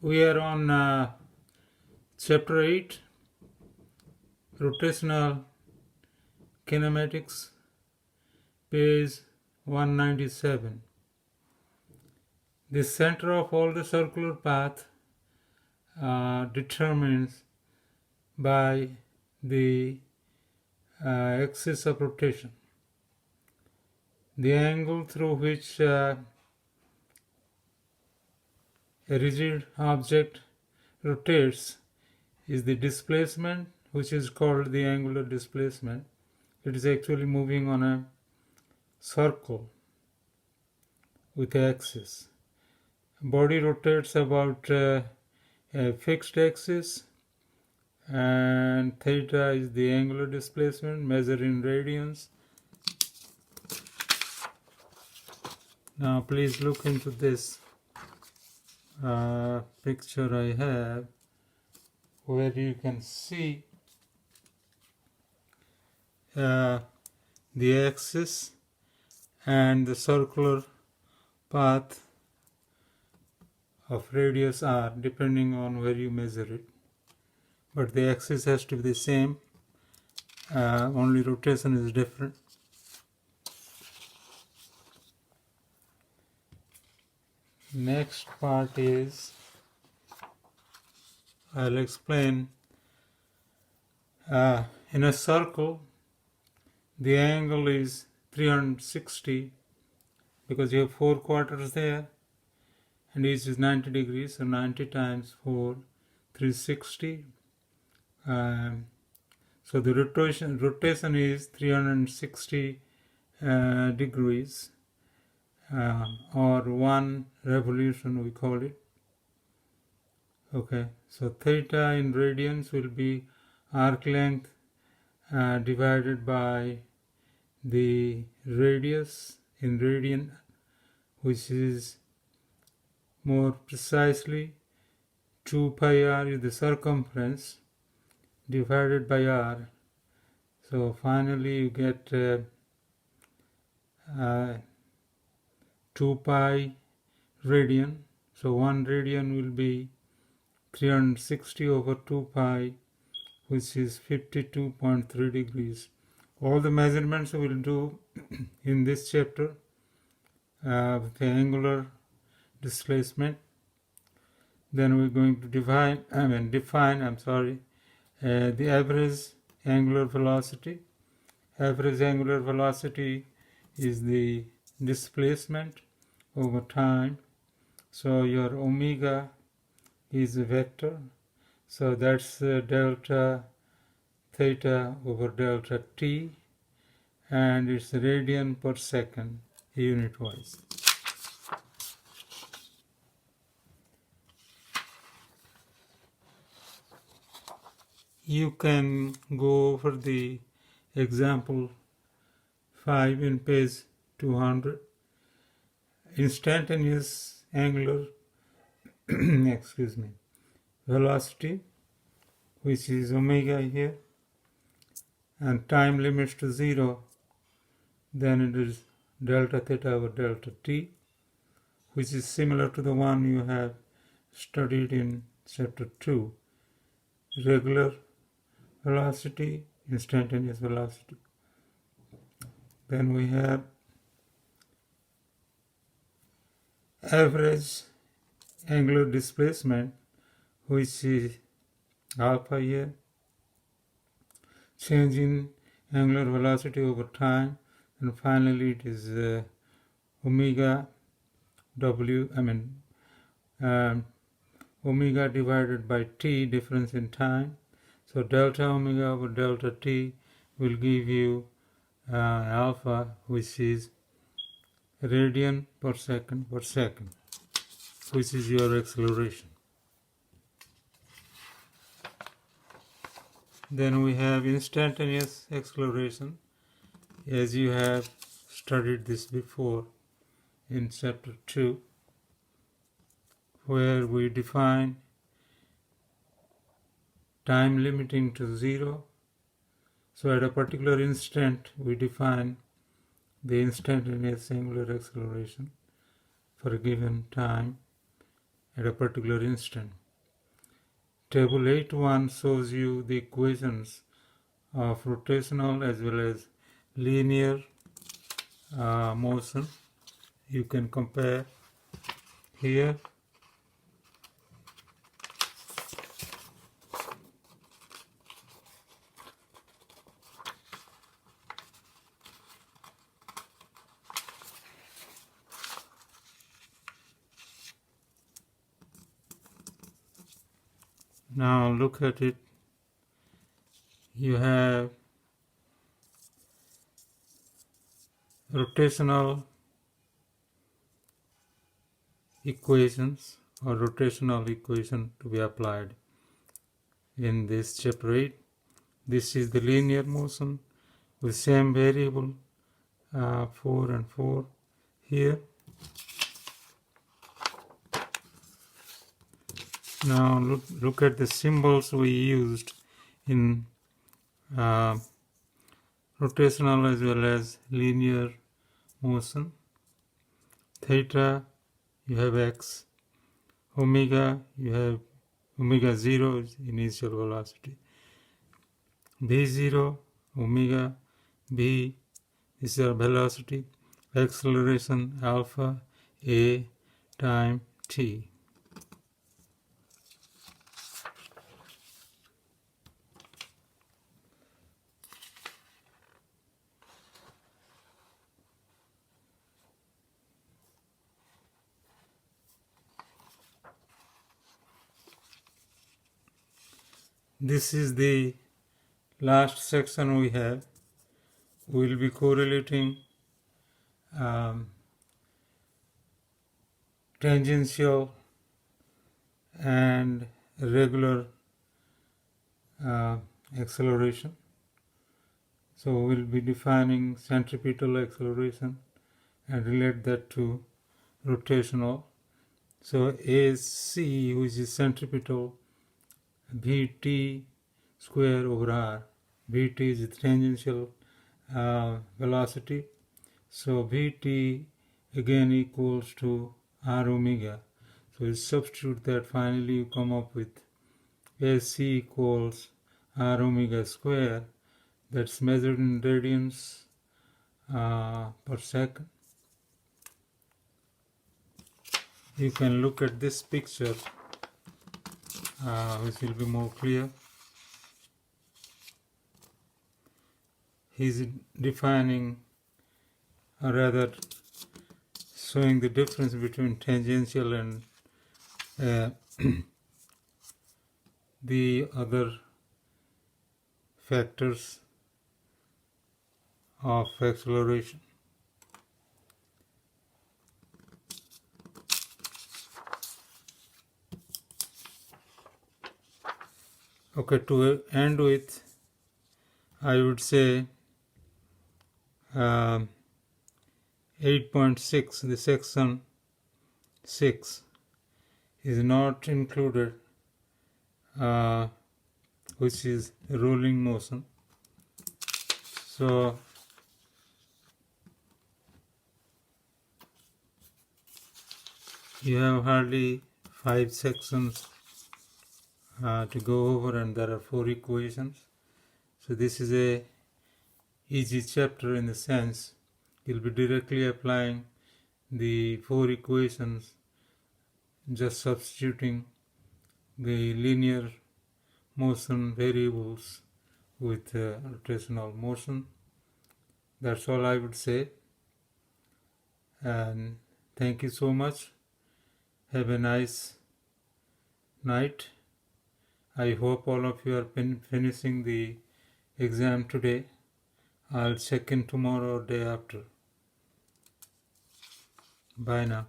We are on Chapter 8, Rotational Kinematics, page 197. The center of all the circular path determines by the axis of rotation. The angle through which a rigid object rotates is the displacement, which is called the angular displacement. It is actually moving on a circle with an axis. Body rotates about a fixed axis, and theta is the angular displacement measured in radians. Now please look into this picture I have, where you can see the axis and the circular path of radius r, depending on where you measure it. But the axis has to be the same, only rotation is different. Next part is, I'll explain, in a circle the angle is 360 because you have 4 quarters there and each is 90 degrees, so 90 times 4, 360. So the rotation is 360 degrees, or 1 revolution we call it. Okay, so theta in radians will be arc length divided by the radius in radian, which is more precisely 2 pi r is the circumference divided by r. So finally you get 2 pi radian. So 1 radian will be 360 over 2 pi, which is 52.3 degrees. All the measurements we will do in this chapter with the angular displacement. Then we're going to define the average angular velocity. Average angular velocity is the displacement over time. So your omega is a vector, so that's delta theta over delta t, and it's radian per second unit wise. You can go over the example 5 in page 200. Instantaneous angular velocity, which is omega here, and time limits to 0, then it is delta theta over delta t, which is similar to the one you have studied in chapter 2. Regular velocity, instantaneous velocity. Then we have average angular displacement, which is alpha here, change in angular velocity over time, and finally it is omega omega divided by t, difference in time. So delta omega over delta t will give you alpha, which is radian per second, which is your acceleration. Then we have instantaneous acceleration, as you have studied this before in chapter 2, where we define time limiting to 0. So at a particular instant we define the instantaneous angular acceleration for a given time, at a particular instant. Table 8.1 shows you the equations of rotational as well as linear motion. You can compare here. Now look at it. You have rotational equations or rotational equation to be applied in this chapter 8. This is the linear motion with same variable 4 and 4 here. Now look at the symbols we used in rotational as well as linear motion. Theta, you have x. Omega, you have omega 0 is initial velocity. V0, omega, v is your velocity. Acceleration alpha, a time t. This is the last section we have. We will be correlating tangential and regular acceleration. So we will be defining centripetal acceleration and relate that to rotational. So AC, which is centripetal, Vt square over r. Vt is tangential velocity. So Vt again equals to r omega. So you substitute that, finally you come up with AC equals r omega square. That's measured in radians per second. You can look at this picture which will be more clear. He's defining, or rather showing the difference between tangential and the other factors of acceleration. Okay, to end with, I would say 8.6, the section 6 is not included, which is rolling motion. So you have hardly 5 sections to go over, and there are 4 equations. So this is a easy chapter in the sense you'll be directly applying the 4 equations, just substituting the linear motion variables with rotational motion. That's all I would say, and thank you so much. Have a nice night. I hope all of you are finishing the exam today. I'll check in tomorrow or day after. Bye now.